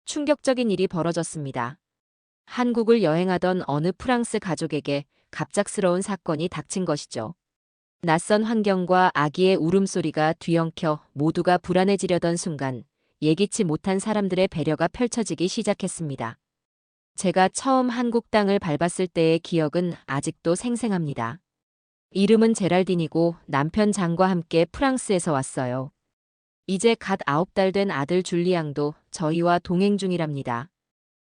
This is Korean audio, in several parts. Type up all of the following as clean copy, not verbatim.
충격적인 일이 벌어졌습니다. 한국을 여행하던 어느 프랑스 가족에게 갑작스러운 사건이 닥친 것이죠. 낯선 환경과 아기의 울음소리가 뒤엉켜 모두가 불안해지려던 순간 예기치 못한 사람들의 배려가 펼쳐지기 시작했습니다. 제가 처음 한국 땅을 밟았을 때의 기억은 아직도 생생합니다. 이름은 제랄딘이고 남편 장과 함께 프랑스에서 왔어요. 이제 갓 9달 된 아들 줄리앙도 저희와 동행 중이랍니다.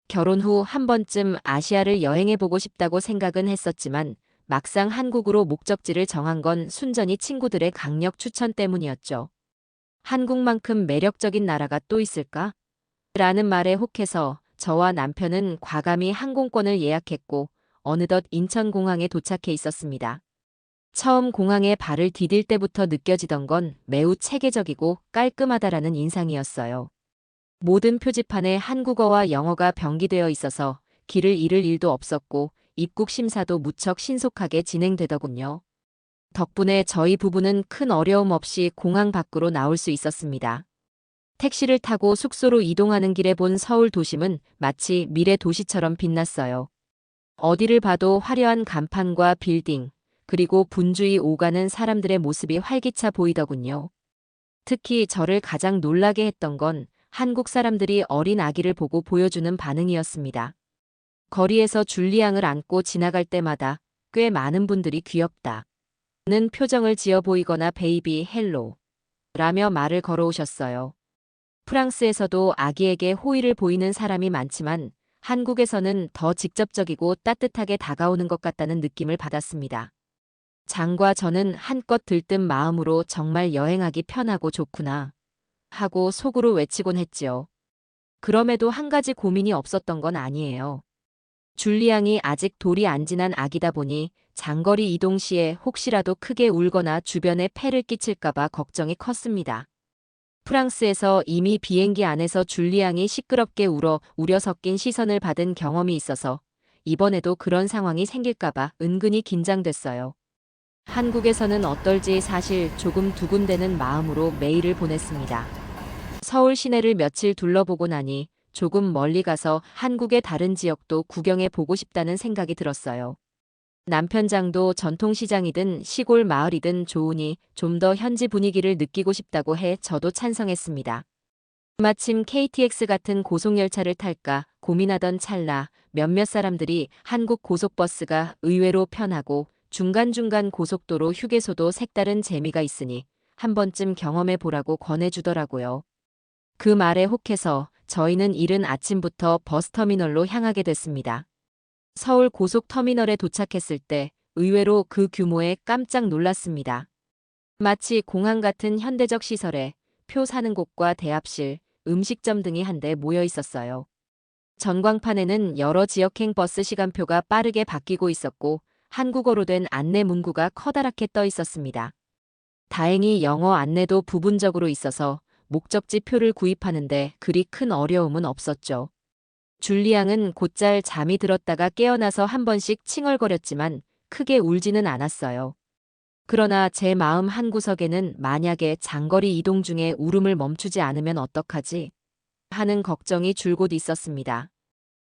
결혼 후 한 번쯤 아시아를 여행해보고 싶다고 생각은 했었지만 막상 한국으로 목적지를 정한 건 순전히 친구들의 강력 추천 때문이었죠. 한국만큼 매력적인 나라가 또 있을까? 라는 말에 혹해서 저와 남편은 과감히 항공권을 예약했고 어느덧 인천공항에 도착해 있었습니다. 처음 공항에 발을 디딜 때부터 느껴지던 건 매우 체계적이고 깔끔하다라는 인상이었어요. 모든 표지판에 한국어와 영어가 병기되어 있어서 길을 잃을 일도 없었고 입국 심사도 무척 신속하게 진행되더군요. 덕분에 저희 부부는 큰 어려움 없이 공항 밖으로 나올 수 있었습니다. 택시를 타고 숙소로 이동하는 길에 본 서울 도심은 마치 미래 도시처럼 빛났어요. 어디를 봐도 화려한 간판과 빌딩, 그리고 분주히 오가는 사람들의 모습이 활기차 보이더군요. 특히 저를 가장 놀라게 했던 건 한국 사람들이 어린 아기를 보고 보여주는 반응이었습니다. 거리에서 줄리앙을 안고 지나갈 때마다 꽤 많은 분들이 귀엽다 는 표정을 지어 보이거나 베이비 헬로 라며 말을 걸어오셨어요. 프랑스에서도 아기에게 호의를 보이는 사람이 많지만 한국에서는 더 직접적이고 따뜻하게 다가오는 것 같다는 느낌을 받았습니다. 장과 저는 한껏 들뜬 마음으로 정말 여행하기 편하고 좋구나 하고 속으로 외치곤 했지요. 그럼에도 한 가지 고민이 없었던 건 아니에요. 줄리앙이 아직 돌이 안 지난 아기다 보니 장거리 이동 시에 혹시라도 크게 울거나 주변에 폐를 끼칠까봐 걱정이 컸습니다. 프랑스에서 이미 비행기 안에서 줄리앙이 시끄럽게 울어 우려 섞인 시선을 받은 경험이 있어서 이번에도 그런 상황이 생길까봐 은근히 긴장됐어요. 한국에서는 어떨지 사실 조금 두근대는 마음으로 메일을 보냈습니다. 서울 시내를 며칠 둘러보고 나니 조금 멀리 가서 한국의 다른 지역도 구경해 보고 싶다는 생각이 들었어요. 남편 장도 전통시장이든 시골 마을이든 좋으니 좀 더 현지 분위기를 느끼고 싶다고 해 저도 찬성했습니다. 마침 KTX 같은 고속열차를 탈까 고민하던 찰나 몇몇 사람들이 한국 고속버스가 의외로 편하고 중간중간 고속도로 휴게소도 색다른 재미가 있으니 한 번쯤 경험해 보라고 권해주더라고요. 그 말에 혹해서 저희는 이른 아침부터 버스터미널로 향하게 됐습니다. 서울 고속터미널에 도착했을 때 의외로 그 규모에 깜짝 놀랐습니다. 마치 공항 같은 현대적 시설에 표 사는 곳과 대합실, 음식점 등이 한데 모여 있었어요. 전광판에는 여러 지역행 버스 시간표가 빠르게 바뀌고 있었고 한국어로 된 안내 문구가 커다랗게 떠 있었습니다. 다행히 영어 안내도 부분적으로 있어서 목적지 표를 구입하는데 그리 큰 어려움은 없었죠. 줄리앙은 곧잘 잠이 들었다가 깨어나서 한 번씩 칭얼거렸지만 크게 울지는 않았어요. 그러나 제 마음 한구석에는 만약에 장거리 이동 중에 울음을 멈추지 않으면 어떡하지? 하는 걱정이 줄곧 있었습니다.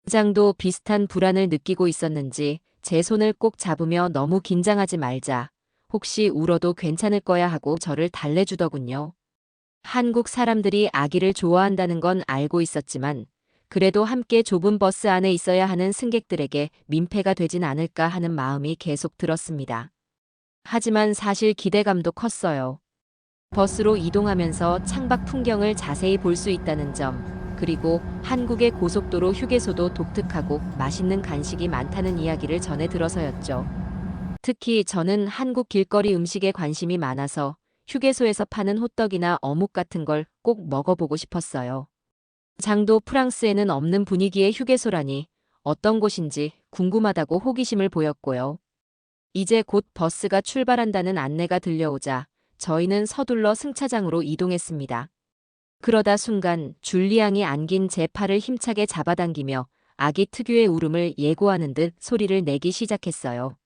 장도 비슷한 불안을 느끼고 있었는지 제 손을 꼭 잡으며 너무 긴장하지 말자. 혹시 울어도 괜찮을 거야 하고 저를 달래주더군요. 한국 사람들이 아기를 좋아한다는 건 알고 있었지만 그래도 함께 좁은 버스 안에 있어야 하는 승객들에게 민폐가 되진 않을까 하는 마음이 계속 들었습니다. 하지만 사실 기대감도 컸어요. 버스로 이동하면서 창밖 풍경을 자세히 볼 수 있다는 점, 그리고 한국의 고속도로 휴게소도 독특하고 맛있는 간식이 많다는 이야기를 전해 들어서였죠. 특히 저는 한국 길거리 음식에 관심이 많아서 휴게소에서 파는 호떡이나 어묵 같은 걸 꼭 먹어보고 싶었어요. 장도 프랑스에는 없는 분위기의 휴게소라니 어떤 곳인지 궁금하다고 호기심을 보였고요. 이제 곧 버스가 출발한다는 안내가 들려오자 저희는 서둘러 승차장으로 이동했습니다. 그러다 순간 줄리앙이 안긴 제 팔을 힘차게 잡아당기며 아기 특유의 울음을 예고하는 듯 소리를 내기 시작했어요.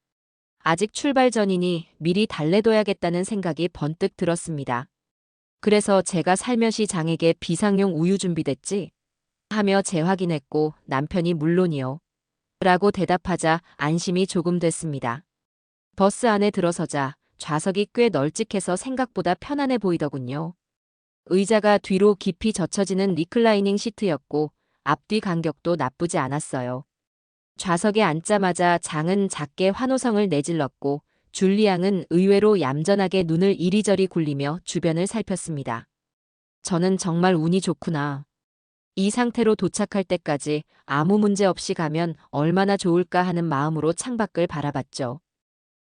아직 출발 전이니 미리 달래둬야겠다는 생각이 번뜩 들었습니다. 그래서 제가 살며시 장에게 비상용 우유 준비됐지? 하며 재확인했고 남편이 물론이요. 라고 대답하자 안심이 조금 됐습니다. 버스 안에 들어서자 좌석이 꽤 널찍해서 생각보다 편안해 보이더군요. 의자가 뒤로 깊이 젖혀지는 리클라이닝 시트였고 앞뒤 간격도 나쁘지 않았어요. 좌석에 앉자마자 장은 작게 환호성을 내질렀고 줄리 양은 의외로 얌전하게 눈을 이리저리 굴리며 주변을 살폈습니다. 저는 정말 운이 좋구나. 이 상태로 도착할 때까지 아무 문제 없이 가면 얼마나 좋을까 하는 마음으로 창밖을 바라봤죠.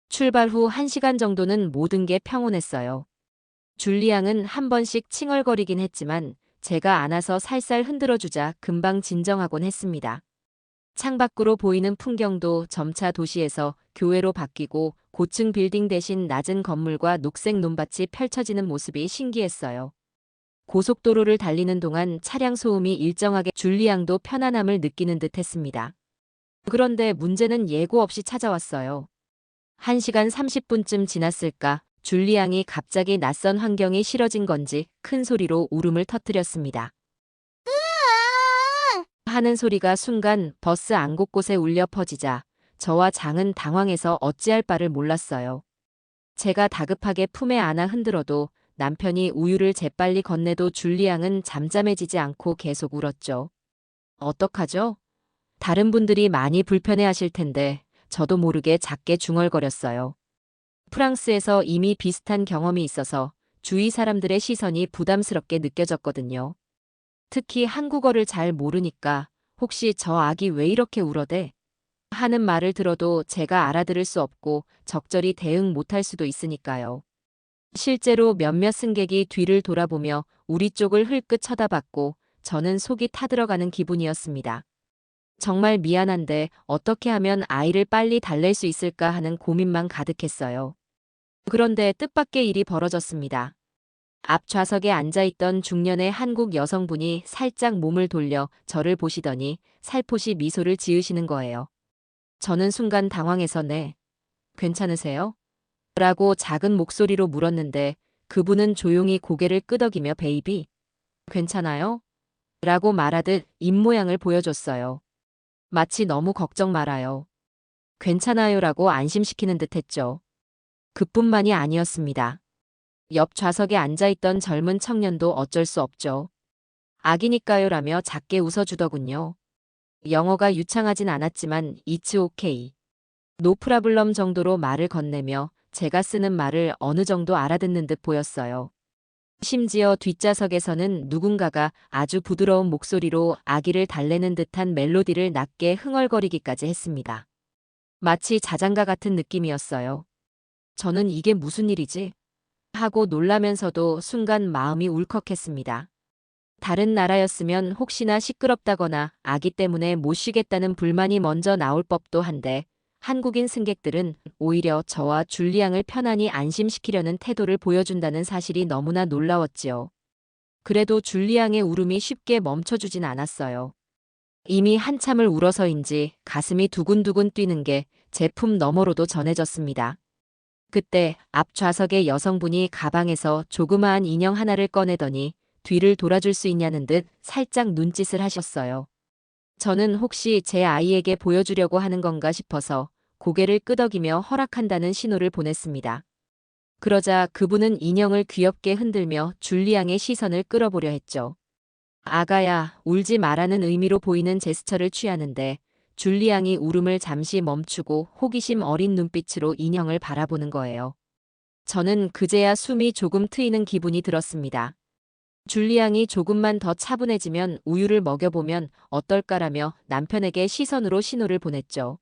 출발 후 1시간 정도는 모든 게 평온했어요. 줄리 양은 한 번씩 칭얼거리긴 했지만 제가 안아서 살살 흔들어주자 금방 진정하곤 했습니다. 창밖으로 보이는 풍경도 점차 도시에서 교외로 바뀌고 고층 빌딩 대신 낮은 건물과 녹색 논밭이 펼쳐지는 모습이 신기했어요. 고속도로를 달리는 동안 차량 소음이 일정하게 줄리 양도 편안함을 느끼는 듯 했습니다. 그런데 문제는 예고 없이 찾아왔어요. 1시간 30분쯤 지났을까 줄리 양이 갑자기 낯선 환경이 싫어진 건지 큰 소리로 울음을 터뜨렸습니다. 하는 소리가 순간 버스 안 곳곳에 울려 퍼지자 저와 장은 당황해서 어찌할 바를 몰랐어요. 제가 다급하게 품에 안아 흔들어도 남편이 우유를 재빨리 건네도 줄리 양은 잠잠해지지 않고 계속 울었죠. 어떡하죠? 다른 분들이 많이 불편해하실 텐데 저도 모르게 작게 중얼거렸어요. 프랑스에서 이미 비슷한 경험이 있어서 주위 사람들의 시선이 부담스럽게 느껴졌거든요. 특히 한국어를 잘 모르니까 혹시 저 아기 왜 이렇게 울어대? 하는 말을 들어도 제가 알아들을 수 없고 적절히 대응 못할 수도 있으니까요. 실제로 몇몇 승객이 뒤를 돌아보며 우리 쪽을 흘끗 쳐다봤고 저는 속이 타들어가는 기분이었습니다. 정말 미안한데 어떻게 하면 아이를 빨리 달랠 수 있을까 하는 고민만 가득했어요. 그런데 뜻밖의 일이 벌어졌습니다. 앞 좌석에 앉아있던 중년의 한국 여성분이 살짝 몸을 돌려 저를 보시더니 살포시 미소를 지으시는 거예요. 저는 순간 당황해서 네, 괜찮으세요? 라고 작은 목소리로 물었는데 그분은 조용히 고개를 끄덕이며 베이비, 괜찮아요? 라고 말하듯 입모양을 보여줬어요. 마치 너무 걱정 말아요. 괜찮아요라고 안심시키는 듯 했죠. 그뿐만이 아니었습니다. 옆 좌석에 앉아있던 젊은 청년도 어쩔 수 없죠. 아기니까요라며 작게 웃어주더군요. 영어가 유창하진 않았지만 It's okay. 노 프라블럼 정도로 말을 건네며 제가 쓰는 말을 어느 정도 알아듣는 듯 보였어요. 심지어 뒷좌석에서는 누군가가 아주 부드러운 목소리로 아기를 달래는 듯한 멜로디를 낮게 흥얼거리기까지 했습니다. 마치 자장가 같은 느낌이었어요. 저는 이게 무슨 일이지? 하고 놀라면서도 순간 마음이 울컥했습니다. 다른 나라였으면 혹시나 시끄럽다거나 아기 때문에 못 쉬겠다는 불만이 먼저 나올 법도 한데 한국인 승객들은 오히려 저와 줄리 양을 편안히 안심시키려는 태도를 보여준다는 사실이 너무나 놀라웠지요. 그래도 줄리 양의 울음이 쉽게 멈춰주진 않았어요. 이미 한참을 울어서인지 가슴이 두근두근 뛰는 게 제품 너머로도 전해졌습니다. 그때 앞 좌석의 여성분이 가방에서 조그마한 인형 하나를 꺼내더니 뒤를 돌아줄 수 있냐는 듯 살짝 눈짓을 하셨어요. 저는 혹시 제 아이에게 보여주려고 하는 건가 싶어서 고개를 끄덕이며 허락한다는 신호를 보냈습니다. 그러자 그분은 인형을 귀엽게 흔들며 줄리 양의 시선을 끌어보려 했죠. 아가야, 울지 말라는 의미로 보이는 제스처를 취하는데 줄리 양이 울음을 잠시 멈추고 호기심 어린 눈빛으로 인형을 바라보는 거예요. 저는 그제야 숨이 조금 트이는 기분이 들었습니다. 줄리 양이 조금만 더 차분해지면 우유를 먹여보면 어떨까라며 남편에게 시선으로 신호를 보냈죠.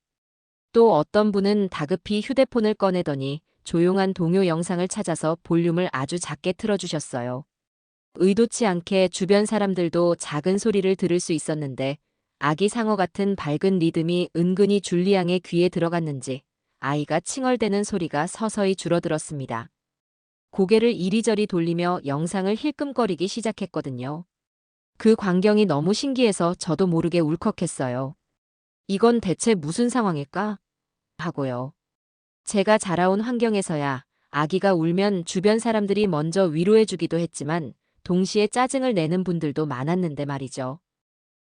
또 어떤 분은 다급히 휴대폰을 꺼내더니 조용한 동요 영상을 찾아서 볼륨을 아주 작게 틀어주셨어요. 의도치 않게 주변 사람들도 작은 소리를 들을 수 있었는데 아기 상어 같은 밝은 리듬이 은근히 줄리 양의 귀에 들어갔는지 아이가 칭얼대는 소리가 서서히 줄어들었습니다. 고개를 이리저리 돌리며 영상을 힐끔거리기 시작했거든요. 그 광경이 너무 신기해서 저도 모르게 울컥했어요. 이건 대체 무슨 상황일까? 하고요. 제가 자라온 환경에서야 아기가 울면 주변 사람들이 먼저 위로해주기도 했지만 동시에 짜증을 내는 분들도 많았는데 말이죠.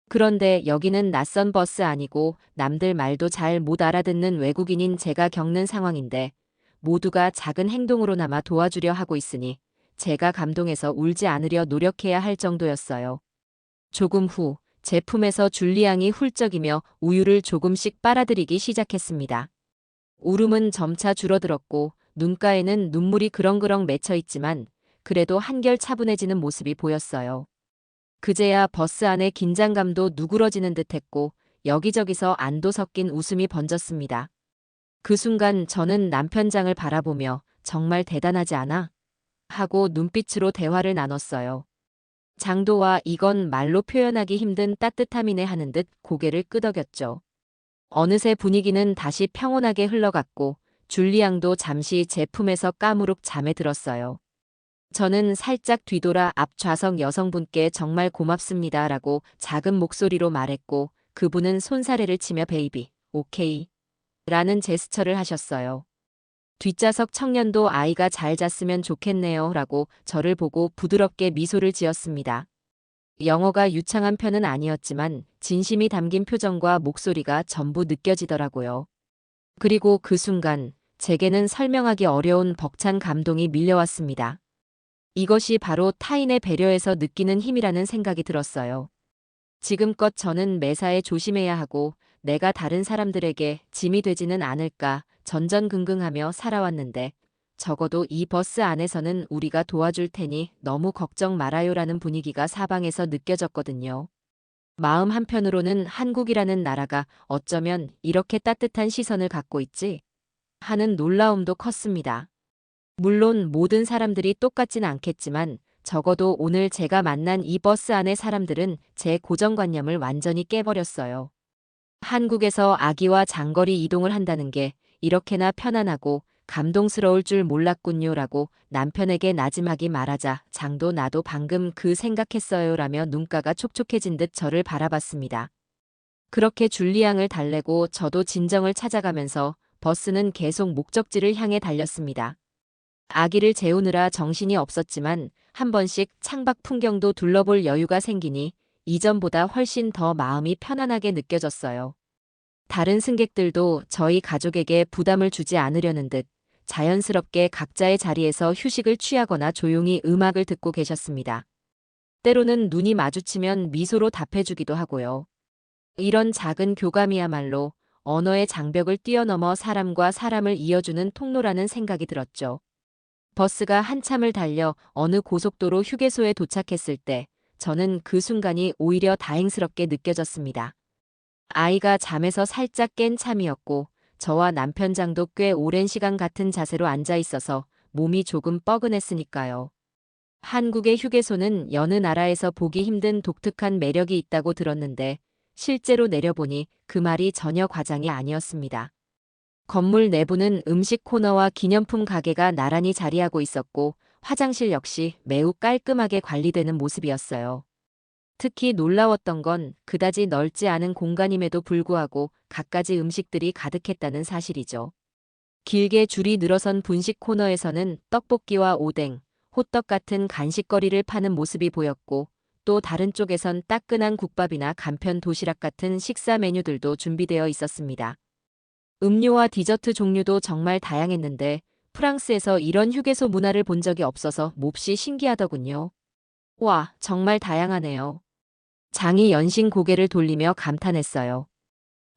그런데 여기는 낯선 버스 아니고 남들 말도 잘 못 알아듣는 외국인인 제가 겪는 상황인데 모두가 작은 행동으로나마 도와주려 하고 있으니 제가 감동해서 울지 않으려 노력해야 할 정도였어요. 조금 후 제품에서 줄리앙이 훌쩍이며 우유를 조금씩 빨아들이기 시작했습니다. 울음은 점차 줄어들었고 눈가에는 눈물이 그렁그렁 맺혀 있지만 그래도 한결 차분해지는 모습이 보였어요. 그제야 버스 안의 긴장감도 누그러지는 듯했고 여기저기서 안도 섞인 웃음이 번졌습니다. 그 순간 저는 남편장을 바라보며 정말 대단하지 않아? 하고 눈빛으로 대화를 나눴어요. 장도와 이건 말로 표현하기 힘든 따뜻함이네 하는 듯 고개를 끄덕였죠. 어느새 분위기는 다시 평온하게 흘러갔고 줄리앙도 잠시 제품에서 까무룩 잠에 들었어요. 저는 살짝 뒤돌아 앞 좌석 여성분께 정말 고맙습니다라고 작은 목소리로 말했고 그분은 손사래를 치며 베이비, 오케이 라는 제스처를 하셨어요. 뒷좌석 청년도 아이가 잘 잤으면 좋겠네요 라고 저를 보고 부드럽게 미소를 지었습니다. 영어가 유창한 편은 아니었지만 진심이 담긴 표정과 목소리가 전부 느껴지더라고요. 그리고 그 순간 제게는 설명하기 어려운 벅찬 감동이 밀려왔습니다. 이것이 바로 타인의 배려에서 느끼는 힘이라는 생각이 들었어요. 지금껏 저는 매사에 조심해야 하고 내가 다른 사람들에게 짐이 되지는 않을까 전전긍긍하며 살아왔는데 적어도 이 버스 안에서는 우리가 도와줄 테니 너무 걱정 말아요라는 분위기가 사방에서 느껴졌거든요. 마음 한편으로는 한국이라는 나라가 어쩌면 이렇게 따뜻한 시선을 갖고 있지 하는 놀라움도 컸습니다. 물론 모든 사람들이 똑같진 않겠지만 적어도 오늘 제가 만난 이 버스 안의 사람들은 제 고정관념을 완전히 깨버렸어요. 한국에서 아기와 장거리 이동을 한다는 게 이렇게나 편안하고 감동스러울 줄 몰랐군요라고 남편에게 나지막이 말하자 장도 나도 방금 그 생각했어요라며 눈가가 촉촉해진 듯 저를 바라봤습니다. 그렇게 줄리앙을 달래고 저도 진정을 찾아가면서 버스는 계속 목적지를 향해 달렸습니다. 아기를 재우느라 정신이 없었지만 한 번씩 창밖 풍경도 둘러볼 여유가 생기니 이전보다 훨씬 더 마음이 편안하게 느껴졌어요. 다른 승객들도 저희 가족에게 부담을 주지 않으려는 듯 자연스럽게 각자의 자리에서 휴식을 취하거나 조용히 음악을 듣고 계셨습니다. 때로는 눈이 마주치면 미소로 답해주기도 하고요. 이런 작은 교감이야말로 언어의 장벽을 뛰어넘어 사람과 사람을 이어주는 통로라는 생각이 들었죠. 버스가 한참을 달려 어느 고속도로 휴게소에 도착했을 때 저는 그 순간이 오히려 다행스럽게 느껴졌습니다. 아이가 잠에서 살짝 깬 참이었고 저와 남편 장도 꽤 오랜 시간 같은 자세로 앉아 있어서 몸이 조금 뻐근했으니까요. 한국의 휴게소는 여느 나라에서 보기 힘든 독특한 매력이 있다고 들었는데 실제로 내려보니 그 말이 전혀 과장이 아니었습니다. 건물 내부는 음식 코너와 기념품 가게가 나란히 자리하고 있었고 화장실 역시 매우 깔끔하게 관리되는 모습이었어요. 특히 놀라웠던 건 그다지 넓지 않은 공간임에도 불구하고 갖가지 음식들이 가득했다는 사실이죠. 길게 줄이 늘어선 분식 코너에서는 떡볶이와 오뎅, 호떡 같은 간식거리를 파는 모습이 보였고 또 다른 쪽에선 따끈한 국밥이나 간편 도시락 같은 식사 메뉴들도 준비되어 있었습니다. 음료와 디저트 종류도 정말 다양했는데 프랑스에서 이런 휴게소 문화를 본 적이 없어서 몹시 신기하더군요. 와, 정말 다양하네요. 장이 연신 고개를 돌리며 감탄했어요.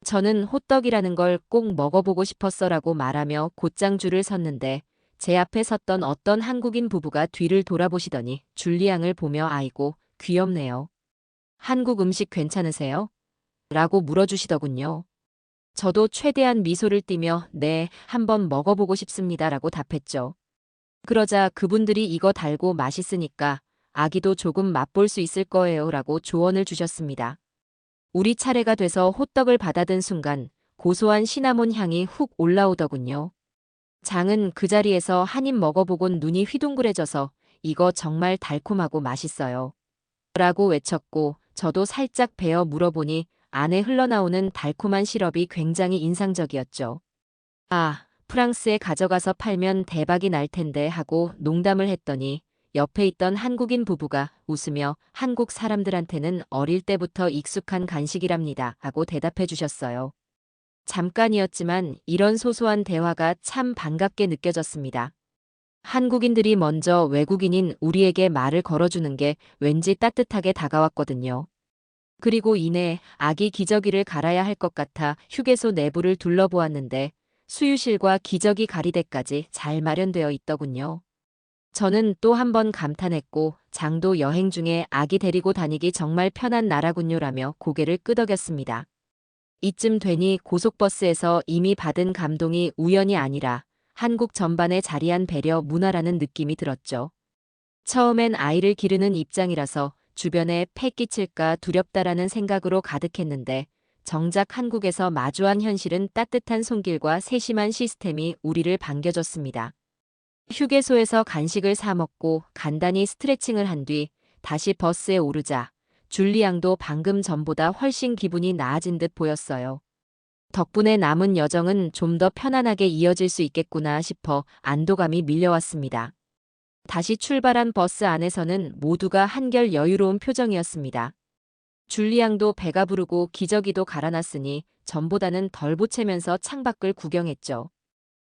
저는 호떡이라는 걸 꼭 먹어보고 싶었어라고 말하며 곧장 줄을 섰는데 제 앞에 섰던 어떤 한국인 부부가 뒤를 돌아보시더니 줄리앙을 보며 아이고, 귀엽네요. 한국 음식 괜찮으세요? 라고 물어주시더군요. 저도 최대한 미소를 띠며 네, 한번 먹어보고 싶습니다라고 답했죠. 그러자 그분들이 이거 달고 맛있으니까 아기도 조금 맛볼 수 있을 거예요 라고 조언을 주셨습니다. 우리 차례가 돼서 호떡을 받아든 순간 고소한 시나몬 향이 훅 올라오더군요. 장은 그 자리에서 한 입 먹어보곤 눈이 휘둥그레져서 이거 정말 달콤하고 맛있어요. 라고 외쳤고 저도 살짝 베어 물어보니 안에 흘러나오는 달콤한 시럽이 굉장히 인상적이었죠. 아, 프랑스에 가져가서 팔면 대박이 날 텐데 하고 농담을 했더니 옆에 있던 한국인 부부가 웃으며 한국 사람들한테는 어릴 때부터 익숙한 간식이랍니다 하고 대답해 주셨어요. 잠깐이었지만 이런 소소한 대화가 참 반갑게 느껴졌습니다. 한국인들이 먼저 외국인인 우리에게 말을 걸어주는 게 왠지 따뜻하게 다가왔거든요. 그리고 이내 아기 기저귀를 갈아야 할 것 같아 휴게소 내부를 둘러보았는데 수유실과 기저귀 가리대까지 잘 마련되어 있더군요. 저는 또 한 번 감탄했고 장도 여행 중에 아기 데리고 다니기 정말 편한 나라군요라며 고개를 끄덕였습니다. 이쯤 되니 고속버스에서 이미 받은 감동이 우연이 아니라 한국 전반에 자리한 배려 문화라는 느낌이 들었죠. 처음엔 아이를 기르는 입장이라서 주변에 패 끼칠까 두렵다라는 생각으로 가득했는데 정작 한국에서 마주한 현실은 따뜻한 손길과 세심한 시스템이 우리를 반겨줬습니다. 휴게소에서 간식을 사 먹고 간단히 스트레칭을 한 뒤 다시 버스에 오르자 줄리 양도 방금 전보다 훨씬 기분이 나아진 듯 보였어요. 덕분에 남은 여정은 좀 더 편안하게 이어질 수 있겠구나 싶어 안도감이 밀려왔습니다. 다시 출발한 버스 안에서는 모두가 한결 여유로운 표정이었습니다. 줄리 양도 배가 부르고 기저귀도 갈아놨으니 전보다는 덜 보채면서 창밖을 구경했죠.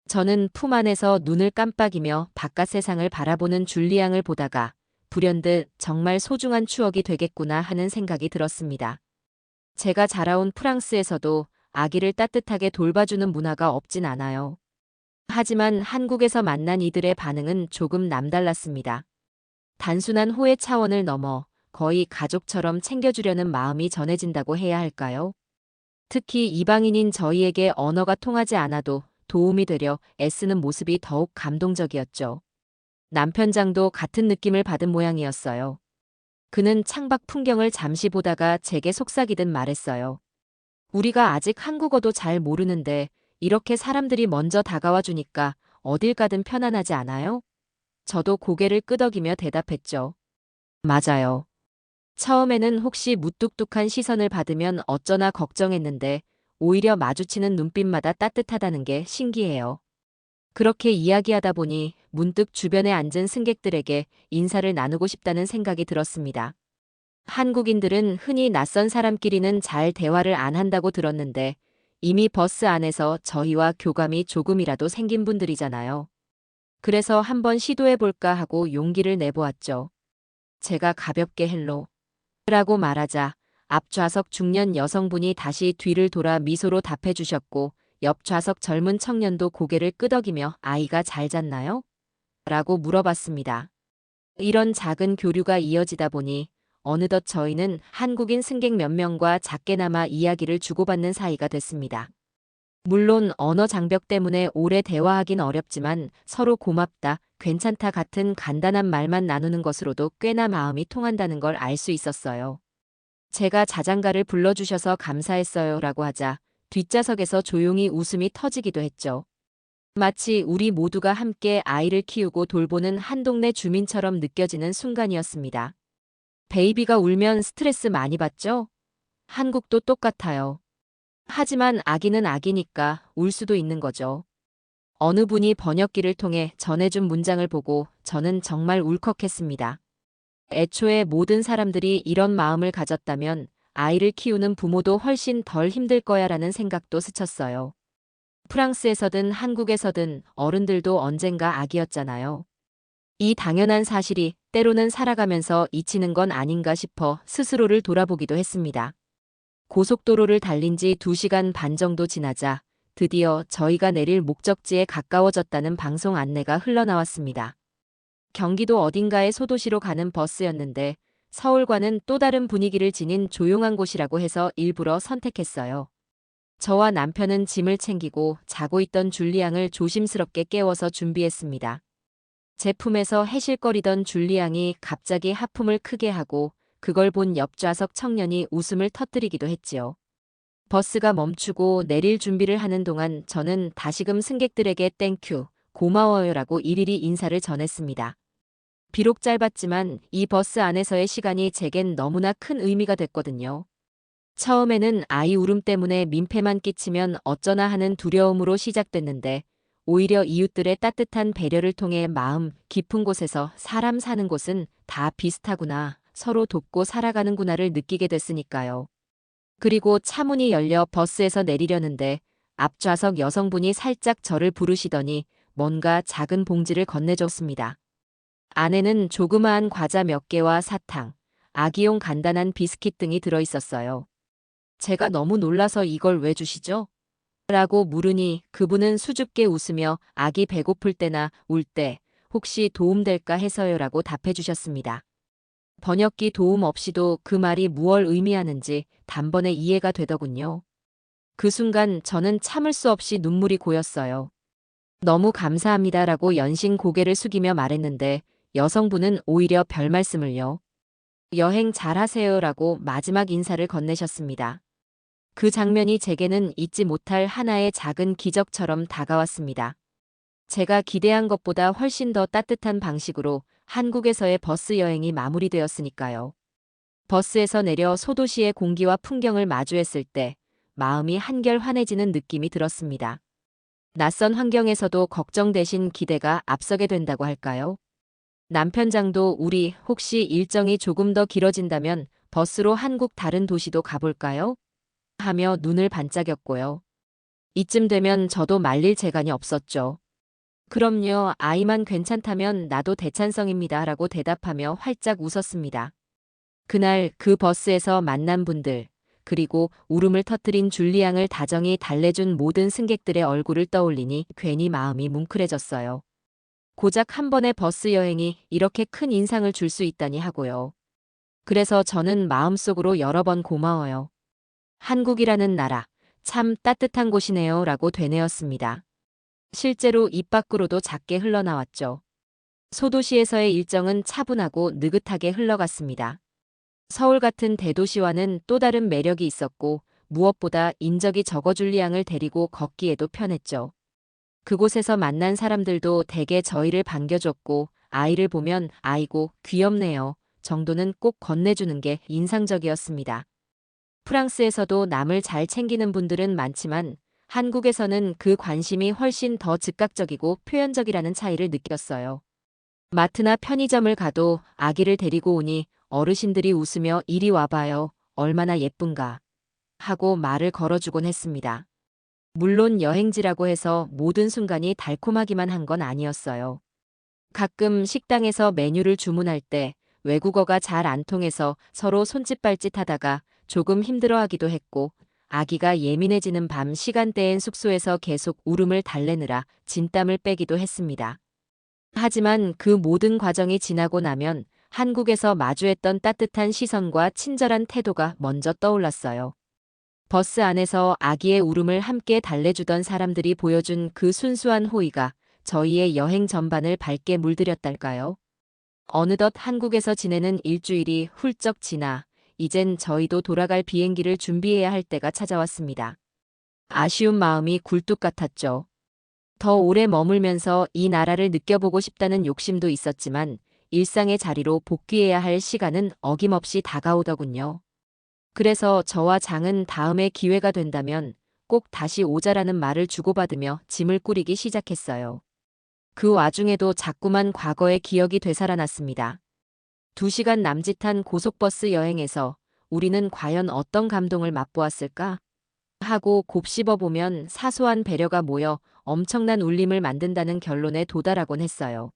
저는 품 안에서 눈을 깜빡이며 바깥 세상을 바라보는 줄리 양을 보다가 불현듯 정말 소중한 추억이 되겠구나 하는 생각이 들었습니다. 제가 자라온 프랑스에서도 아기를 따뜻하게 돌봐주는 문화가 없진 않아요. 하지만 한국에서 만난 이들의 반응은 조금 남달랐습니다. 단순한 호의 차원을 넘어 거의 가족처럼 챙겨주려는 마음이 전해진다고 해야 할까요? 특히 이방인인 저희에게 언어가 통하지 않아도 도움이 되려 애쓰는 모습이 더욱 감동적이었죠. 남편 장도 같은 느낌을 받은 모양이었어요. 그는 창밖 풍경을 잠시 보다가 제게 속삭이듯 말했어요. 우리가 아직 한국어도 잘 모르는데 이렇게 사람들이 먼저 다가와 주니까 어딜 가든 편안하지 않아요? 저도 고개를 끄덕이며 대답했죠. 맞아요. 처음에는 혹시 무뚝뚝한 시선을 받으면 어쩌나 걱정했는데 오히려 마주치는 눈빛마다 따뜻하다는 게 신기해요. 그렇게 이야기하다 보니 문득 주변에 앉은 승객들에게 인사를 나누고 싶다는 생각이 들었습니다. 한국인들은 흔히 낯선 사람끼리는 잘 대화를 안 한다고 들었는데 이미 버스 안에서 저희와 교감이 조금이라도 생긴 분들이잖아요. 그래서 한번 시도해볼까 하고 용기를 내보았죠. 제가 가볍게 헬로 라고 말하자 앞 좌석 중년 여성분이 다시 뒤를 돌아 미소로 답해주셨고 옆 좌석 젊은 청년도 고개를 끄덕이며 아이가 잘 잤나요? 라고 물어봤습니다. 이런 작은 교류가 이어지다 보니 어느덧 저희는 한국인 승객 몇 명과 작게나마 이야기를 주고받는 사이가 됐습니다. 물론 언어 장벽 때문에 오래 대화하긴 어렵지만 서로 고맙다, 괜찮다 같은 간단한 말만 나누는 것으로도 꽤나 마음이 통한다는 걸 알 수 있었어요. 제가 자장가를 불러주셔서 감사했어요 라고 하자 뒷좌석에서 조용히 웃음이 터지기도 했죠. 마치 우리 모두가 함께 아이를 키우고 돌보는 한 동네 주민처럼 느껴지는 순간이었습니다. 베이비가 울면 스트레스 많이 받죠? 한국도 똑같아요. 하지만 아기는 아기니까 울 수도 있는 거죠. 어느 분이 번역기를 통해 전해준 문장을 보고 저는 정말 울컥했습니다. 애초에 모든 사람들이 이런 마음을 가졌다면 아이를 키우는 부모도 훨씬 덜 힘들 거야라는 생각도 스쳤어요. 프랑스에서든 한국에서든 어른들도 언젠가 아기였잖아요. 이 당연한 사실이 때로는 살아가면서 잊히는 건 아닌가 싶어 스스로를 돌아보기도 했습니다. 고속도로를 달린 지 2시간 반 정도 지나자 드디어 저희가 내릴 목적지에 가까워졌다는 방송 안내가 흘러나왔습니다. 경기도 어딘가의 소도시로 가는 버스였는데 서울과는 또 다른 분위기를 지닌 조용한 곳이라고 해서 일부러 선택했어요. 저와 남편은 짐을 챙기고 자고 있던 줄리 양을 조심스럽게 깨워서 준비했습니다. 제품에서 해실거리던 줄리 양이 갑자기 하품을 크게 하고 그걸 본 옆좌석 청년이 웃음을 터뜨리기도 했지요. 버스가 멈추고 내릴 준비를 하는 동안 저는 다시금 승객들에게 땡큐, 고마워요라고 일일이 인사를 전했습니다. 비록 짧았지만 이 버스 안에서의 시간이 제겐 너무나 큰 의미가 됐거든요. 처음에는 아이 울음 때문에 민폐만 끼치면 어쩌나 하는 두려움으로 시작됐는데 오히려 이웃들의 따뜻한 배려를 통해 마음 깊은 곳에서 사람 사는 곳은 다 비슷하구나, 서로 돕고 살아가는구나를 느끼게 됐으니까요. 그리고 차문이 열려 버스에서 내리려는데 앞좌석 여성분이 살짝 저를 부르시더니 뭔가 작은 봉지를 건네줬습니다. 안에는 조그마한 과자 몇 개와 사탕, 아기용 간단한 비스킷 등이 들어있었어요. 제가 너무 놀라서 이걸 왜 주시죠? 라고 물으니 그분은 수줍게 웃으며 아기 배고플 때나 울 때 혹시 도움될까 해서요라고 답해 주셨습니다. 번역기 도움 없이도 그 말이 무얼 의미하는지 단번에 이해가 되더군요. 그 순간 저는 참을 수 없이 눈물이 고였어요. 너무 감사합니다라고 연신 고개를 숙이며 말했는데 여성분은 오히려 별 말씀을요. 여행 잘하세요라고 마지막 인사를 건네셨습니다. 그 장면이 제게는 잊지 못할 하나의 작은 기적처럼 다가왔습니다. 제가 기대한 것보다 훨씬 더 따뜻한 방식으로 한국에서의 버스 여행이 마무리되었으니까요. 버스에서 내려 소도시의 공기와 풍경을 마주했을 때 마음이 한결 환해지는 느낌이 들었습니다. 낯선 환경에서도 걱정 대신 기대가 앞서게 된다고 할까요? 남편 장도 우리 혹시 일정이 조금 더 길어진다면 버스로 한국 다른 도시도 가볼까요? 하며 눈을 반짝였고요. 이쯤 되면 저도 말릴 재간이 없었죠. 그럼요, 아이만 괜찮다면 나도 대찬성입니다 라고 대답하며 활짝 웃었습니다. 그날 그 버스에서 만난 분들, 그리고 울음을 터뜨린 줄리앙을 다정히 달래준 모든 승객들의 얼굴을 떠올리니 괜히 마음이 뭉클해졌어요. 고작 한 번의 버스 여행이 이렇게 큰 인상을 줄 수 있다니 하고요. 그래서 저는 마음속으로 여러 번 고마워요. 한국이라는 나라, 참 따뜻한 곳이네요 라고 되뇌었습니다. 실제로 입 밖으로도 작게 흘러나왔죠. 소도시에서의 일정은 차분하고 느긋하게 흘러갔습니다. 서울 같은 대도시와는 또 다른 매력이 있었고 무엇보다 인적이 적어 줄리앙을 데리고 걷기에도 편했죠. 그곳에서 만난 사람들도 대개 저희를 반겨줬고 아이를 보면 아이고 귀엽네요 정도는 꼭 건네주는 게 인상적이었습니다. 프랑스에서도 남을 잘 챙기는 분들은 많지만 한국에서는 그 관심이 훨씬 더 즉각적이고 표현적이라는 차이를 느꼈어요. 마트나 편의점을 가도 아기를 데리고 오니 어르신들이 웃으며 이리 와봐요. 얼마나 예쁜가. 하고 말을 걸어주곤 했습니다. 물론 여행지라고 해서 모든 순간이 달콤하기만 한 건 아니었어요. 가끔 식당에서 메뉴를 주문할 때 외국어가 잘 안 통해서 서로 손짓발짓 하다가 조금 힘들어하기도 했고 아기가 예민해지는 밤 시간대엔 숙소에서 계속 울음을 달래느라 진땀을 빼기도 했습니다. 하지만 그 모든 과정이 지나고 나면 한국에서 마주했던 따뜻한 시선과 친절한 태도가 먼저 떠올랐어요. 버스 안에서 아기의 울음을 함께 달래주던 사람들이 보여준 그 순수한 호의가 저희의 여행 전반을 밝게 물들였달까요? 어느덧 한국에서 지내는 일주일이 훌쩍 지나 이젠 저희도 돌아갈 비행기를 준비해야 할 때가 찾아왔습니다. 아쉬운 마음이 굴뚝 같았죠. 더 오래 머물면서 이 나라를 느껴보고 싶다는 욕심도 있었지만 일상의 자리로 복귀해야 할 시간은 어김없이 다가오더군요. 그래서 저와 장은 다음에 기회가 된다면 꼭 다시 오자라는 말을 주고받으며 짐을 꾸리기 시작했어요. 그 와중에도 자꾸만 과거의 기억이 되살아났습니다. 2시간 남짓한 고속버스 여행에서 우리는 과연 어떤 감동을 맛보았을까? 하고 곱씹어보면 사소한 배려가 모여 엄청난 울림을 만든다는 결론에 도달하곤 했어요.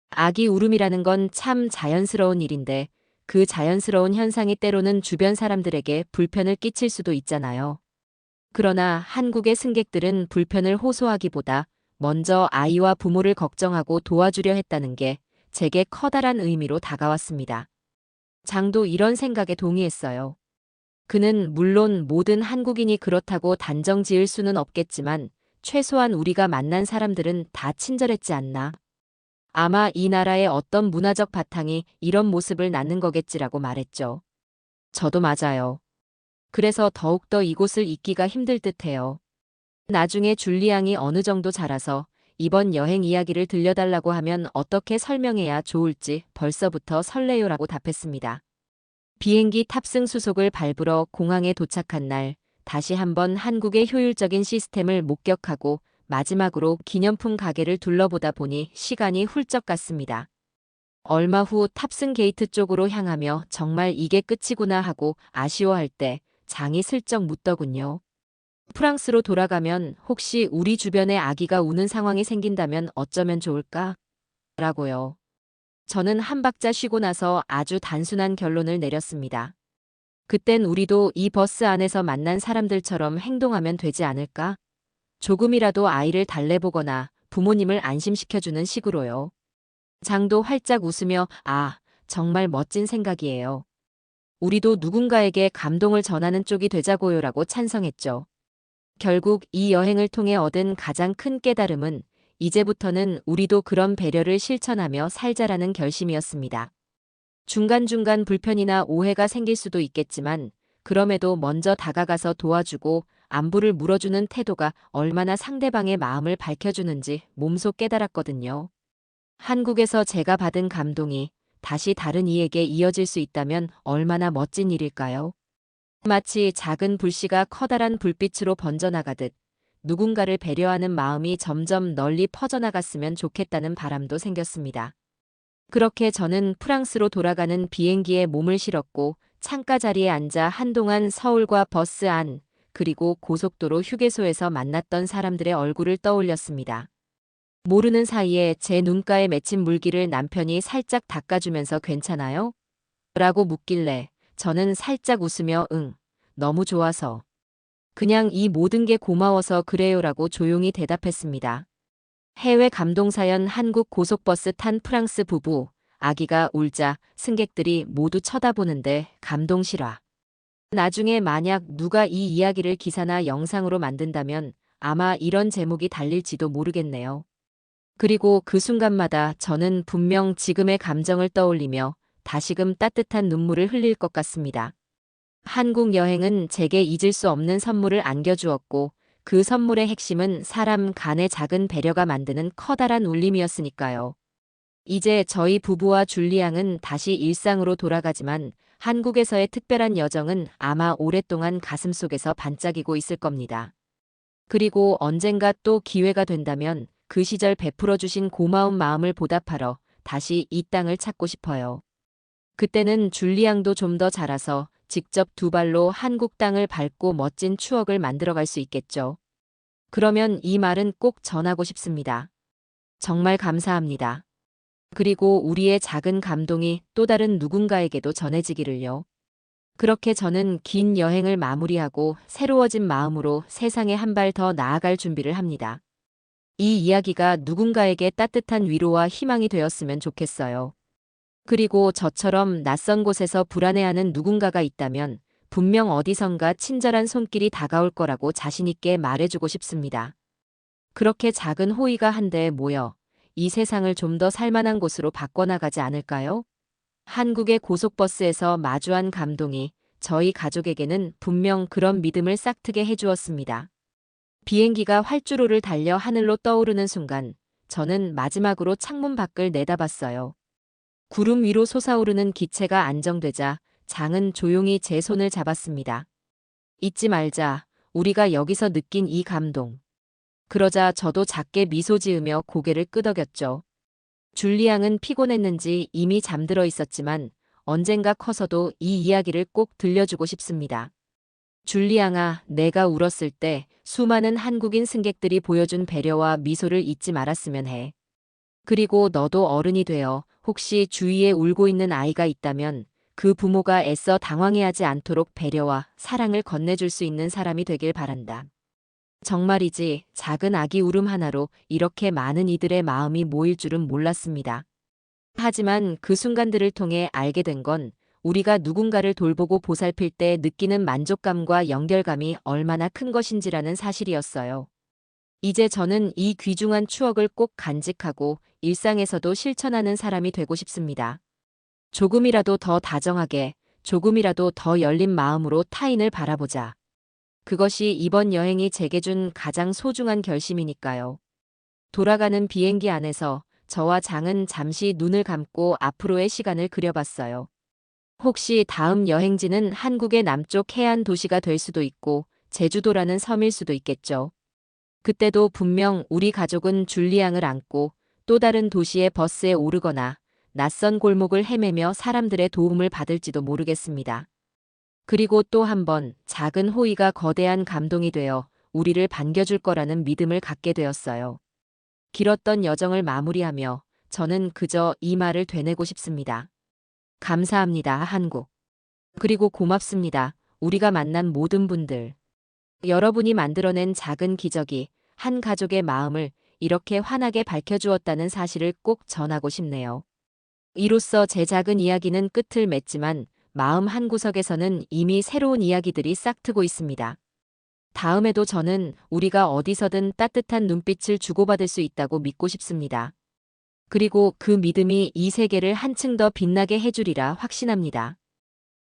아기 울음이라는 건 참 자연스러운 일인데 그 자연스러운 현상이 때로는 주변 사람들에게 불편을 끼칠 수도 있잖아요. 그러나 한국의 승객들은 불편을 호소하기보다 먼저 아이와 부모를 걱정하고 도와주려 했다는 게 제게 커다란 의미로 다가왔습니다. 장도 이런 생각에 동의했어요. 그는 물론 모든 한국인이 그렇다고 단정 지을 수는 없겠지만 최소한 우리가 만난 사람들은 다 친절했지 않나. 아마 이 나라의 어떤 문화적 바탕이 이런 모습을 낳는 거겠지라고 말했죠. 저도 맞아요. 그래서 더욱더 이곳을 잊기가 힘들 듯해요. 나중에 줄리앙이 어느 정도 자라서 이번 여행 이야기를 들려달라고 하면 어떻게 설명해야 좋을지 벌써부터 설레요라고 답했습니다. 비행기 탑승 수속을 밟으러 공항에 도착한 날 다시 한번 한국의 효율적인 시스템을 목격하고 마지막으로 기념품 가게를 둘러보다 보니 시간이 훌쩍 갔습니다. 얼마 후 탑승 게이트 쪽으로 향하며 정말 이게 끝이구나 하고 아쉬워할 때 장이 슬쩍 묻더군요. 프랑스로 돌아가면 혹시 우리 주변에 아기가 우는 상황이 생긴다면 어쩌면 좋을까? 라고요. 저는 한 박자 쉬고 나서 아주 단순한 결론을 내렸습니다. 그땐 우리도 이 버스 안에서 만난 사람들처럼 행동하면 되지 않을까? 조금이라도 아이를 달래보거나 부모님을 안심시켜주는 식으로요. 장도 활짝 웃으며 정말 멋진 생각이에요. 우리도 누군가에게 감동을 전하는 쪽이 되자고요라고 찬성했죠. 결국 이 여행을 통해 얻은 가장 큰 깨달음은 이제부터는 우리도 그런 배려를 실천하며 살자라는 결심이었습니다. 중간중간 불편이나 오해가 생길 수도 있겠지만 그럼에도 먼저 다가가서 도와주고 안부를 물어주는 태도가 얼마나 상대방의 마음을 밝혀주는지 몸소 깨달았거든요. 한국에서 제가 받은 감동이 다시 다른 이에게 이어질 수 있다면 얼마나 멋진 일일까요? 마치 작은 불씨가 커다란 불빛으로 번져나가듯 누군가를 배려하는 마음이 점점 널리 퍼져나갔으면 좋겠다는 바람도 생겼습니다. 그렇게 저는 프랑스로 돌아가는 비행기에 몸을 실었고 창가 자리에 앉아 한동안 서울과 버스 안, 그리고 고속도로 휴게소에서 만났던 사람들의 얼굴을 떠올렸습니다. 모르는 사이에 제 눈가에 맺힌 물기를 남편이 살짝 닦아주면서 괜찮아요? 라고 묻길래 저는 살짝 웃으며 너무 좋아서. 그냥 이 모든 게 고마워서 그래요라고 조용히 대답했습니다. 해외 감동사연 한국 고속버스 탄 프랑스 부부, 아기가 울자 승객들이 모두 쳐다보는데 감동 실화. 나중에 만약 누가 이 이야기를 기사나 영상으로 만든다면 아마 이런 제목이 달릴지도 모르겠네요. 그리고 그 순간마다 저는 분명 지금의 감정을 떠올리며 다시금 따뜻한 눈물을 흘릴 것 같습니다. 한국 여행은 제게 잊을 수 없는 선물을 안겨주었고 그 선물의 핵심은 사람 간의 작은 배려가 만드는 커다란 울림이었으니까요. 이제 저희 부부와 줄리앙은 다시 일상으로 돌아가지만 한국에서의 특별한 여정은 아마 오랫동안 가슴속에서 반짝이고 있을 겁니다. 그리고 언젠가 또 기회가 된다면 그 시절 베풀어 주신 고마운 마음을 보답하러 다시 이 땅을 찾고 싶어요. 그때는 줄리앙도 좀 더 자라서 직접 두 발로 한국 땅을 밟고 멋진 추억을 만들어갈 수 있겠죠. 그러면 이 말은 꼭 전하고 싶습니다. 정말 감사합니다. 그리고 우리의 작은 감동이 또 다른 누군가에게도 전해지기를요. 그렇게 저는 긴 여행을 마무리하고 새로워진 마음으로 세상에 한 발 더 나아갈 준비를 합니다. 이 이야기가 누군가에게 따뜻한 위로와 희망이 되었으면 좋겠어요. 그리고 저처럼 낯선 곳에서 불안해하는 누군가가 있다면 분명 어디선가 친절한 손길이 다가올 거라고 자신있게 말해주고 싶습니다. 그렇게 작은 호의가 한데에 모여 이 세상을 좀 더 살만한 곳으로 바꿔나가지 않을까요? 한국의 고속버스에서 마주한 감동이 저희 가족에게는 분명 그런 믿음을 싹트게 해주었습니다. 비행기가 활주로를 달려 하늘로 떠오르는 순간 저는 마지막으로 창문 밖을 내다봤어요. 구름 위로 솟아오르는 기체가 안정되자 장은 조용히 제 손을 잡았습니다. 잊지 말자, 우리가 여기서 느낀 이 감동. 그러자 저도 작게 미소 지으며 고개를 끄덕였죠. 줄리앙은 피곤했는지 이미 잠들어 있었지만 언젠가 커서도 이 이야기를 꼭 들려주고 싶습니다. 줄리앙아, 내가 울었을 때 수많은 한국인 승객들이 보여준 배려와 미소를 잊지 말았으면 해. 그리고 너도 어른이 되어 혹시 주위에 울고 있는 아이가 있다면 그 부모가 애써 당황해하지 않도록 배려와 사랑을 건네줄 수 있는 사람이 되길 바란다. 정말이지 작은 아기 울음 하나로 이렇게 많은 이들의 마음이 모일 줄은 몰랐습니다. 하지만 그 순간들을 통해 알게 된 건 우리가 누군가를 돌보고 보살필 때 느끼는 만족감과 연결감이 얼마나 큰 것인지라는 사실이었어요. 이제 저는 이 귀중한 추억을 꼭 간직하고 일상에서도 실천하는 사람이 되고 싶습니다. 조금이라도 더 다정하게, 조금이라도 더 열린 마음으로 타인을 바라보자. 그것이 이번 여행이 제게 준 가장 소중한 결심이니까요. 돌아가는 비행기 안에서 저와 장은 잠시 눈을 감고 앞으로의 시간을 그려봤어요. 혹시 다음 여행지는 한국의 남쪽 해안 도시가 될 수도 있고 제주도라는 섬일 수도 있겠죠. 그때도 분명 우리 가족은 줄리앙을 안고 또 다른 도시의 버스에 오르거나 낯선 골목을 헤매며 사람들의 도움을 받을지도 모르겠습니다. 그리고 또 한 번 작은 호의가 거대한 감동이 되어 우리를 반겨줄 거라는 믿음을 갖게 되었어요. 길었던 여정을 마무리하며 저는 그저 이 말을 되뇌고 싶습니다. 감사합니다, 한국. 그리고 고맙습니다. 우리가 만난 모든 분들. 여러분이 만들어낸 작은 기적이 한 가족의 마음을 이렇게 환하게 밝혀주었다는 사실을 꼭 전하고 싶네요. 이로써 제 작은 이야기는 끝을 맺지만 마음 한구석에서는 이미 새로운 이야기들이 싹트고 있습니다. 다음에도 저는 우리가 어디서든 따뜻한 눈빛을 주고받을 수 있다고 믿고 싶습니다. 그리고 그 믿음이 이 세계를 한층 더 빛나게 해주리라 확신합니다.